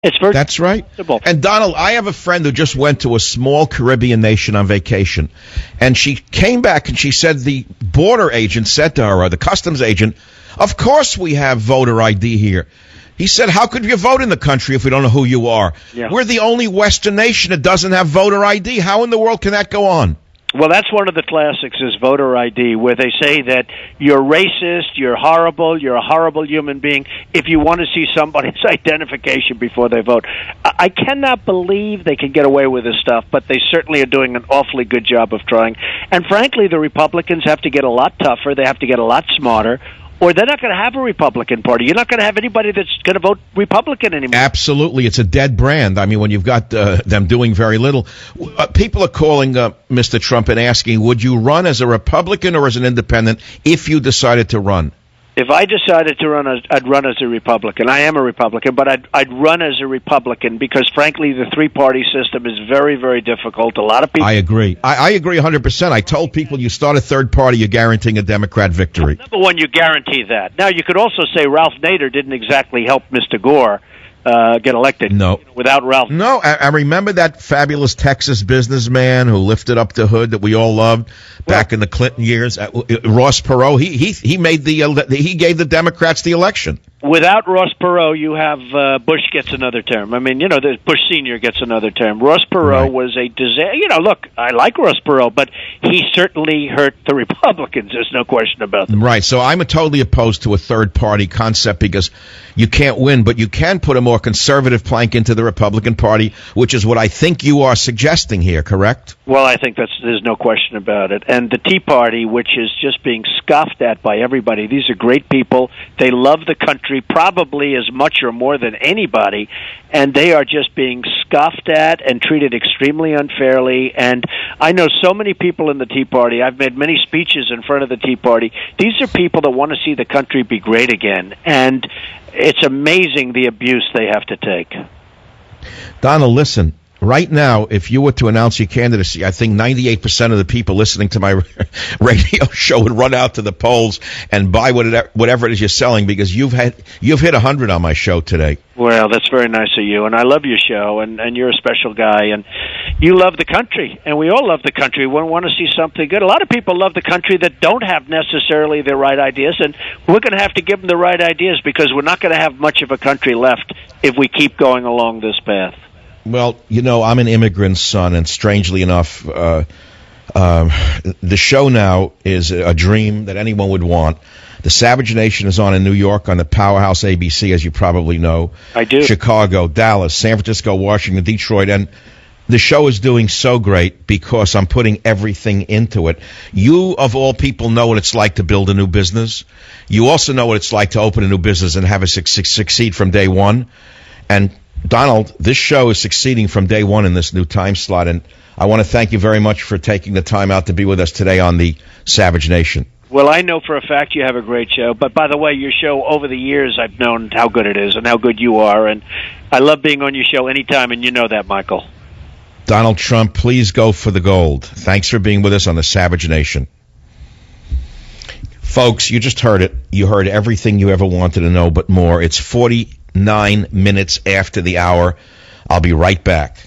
It's very That's right. acceptable. And Donald, I have a friend who just went to a small Caribbean nation on vacation, and she came back and she said the border agent said to her, or the customs agent, "Of course we have voter ID here." He said, "How could you vote in the country if we don't know who you are? Yeah. We're the only Western nation that doesn't have voter ID. How in the world can that go on?" Well, that's one of the classics is voter ID, where they say that you're racist, you're horrible, you're a horrible human being if you want to see somebody's identification before they vote. I cannot believe they can get away with this stuff, but they certainly are doing an awfully good job of trying. And frankly, the Republicans have to get a lot tougher. They have to get a lot smarter, or they're not going to have a Republican Party. You're not going to have anybody that's going to vote Republican anymore. Absolutely. It's a dead brand. I mean, when you've got them doing very little. People are calling Mr. Trump and asking, would you run as a Republican or as an independent if you decided to run? If I decided to run, I'd run as a Republican. I am a Republican, but I'd run as a Republican because, frankly, the three-party system is very, very difficult. A lot of people... I agree. I agree 100%. I told people you start a third party, you're guaranteeing a Democrat victory. Number one, you guarantee that. Now, you could also say Ralph Nader didn't exactly help Mr. Gore get elected. No. Without Ralph. No, I remember that fabulous Texas businessman who lifted up the hood that we all loved back in the Clinton years. Ross Perot. He made he gave the Democrats the election. Without Ross Perot, you have Bush gets another term. I mean, Bush Sr. gets another term. Ross Perot was a disaster. Look, I like Ross Perot, but he certainly hurt the Republicans. There's no question about that. Right. So I'm totally opposed to a third-party concept because you can't win, but you can put a more conservative plank into the Republican Party, which is what I think you are suggesting here, correct? Well, I think there's no question about it. And the Tea Party, which is just being scoffed at by everybody, these are great people. They love the country probably as much or more than anybody, and they are just being scoffed at and treated extremely unfairly. And I know so many people in the Tea Party. I've made many speeches in front of the Tea Party. These are people that want to see the country be great again, and it's amazing the abuse they have to take. Donald, listen. Right now, if you were to announce your candidacy, I think 98% of the people listening to my radio show would run out to the polls and buy whatever it is you're selling because you've hit 100 on my show today. Well, that's very nice of you, and I love your show, and you're a special guy, and you love the country, and we all love the country. We want to see something good. A lot of people love the country that don't have necessarily the right ideas, and we're going to have to give them the right ideas because we're not going to have much of a country left if we keep going along this path. Well, I'm an immigrant's son, and strangely enough, the show now is a dream that anyone would want. The Savage Nation is on in New York on the powerhouse ABC, as you probably know. I do. Chicago, Dallas, San Francisco, Washington, Detroit, and the show is doing so great because I'm putting everything into it. You, of all people, know what it's like to build a new business. You also know what it's like to open a new business and have it succeed from day one. And Donald, this show is succeeding from day one in this new time slot, and I want to thank you very much for taking the time out to be with us today on the Savage Nation. Well, I know for a fact you have a great show, but by the way, your show, over the years, I've known how good it is and how good you are, and I love being on your show anytime, and you know that, Michael. Donald Trump, please go for the gold. Thanks for being with us on the Savage Nation. Folks, you just heard it. You heard everything you ever wanted to know, but more. It's 49 minutes after the hour. I'll be right back.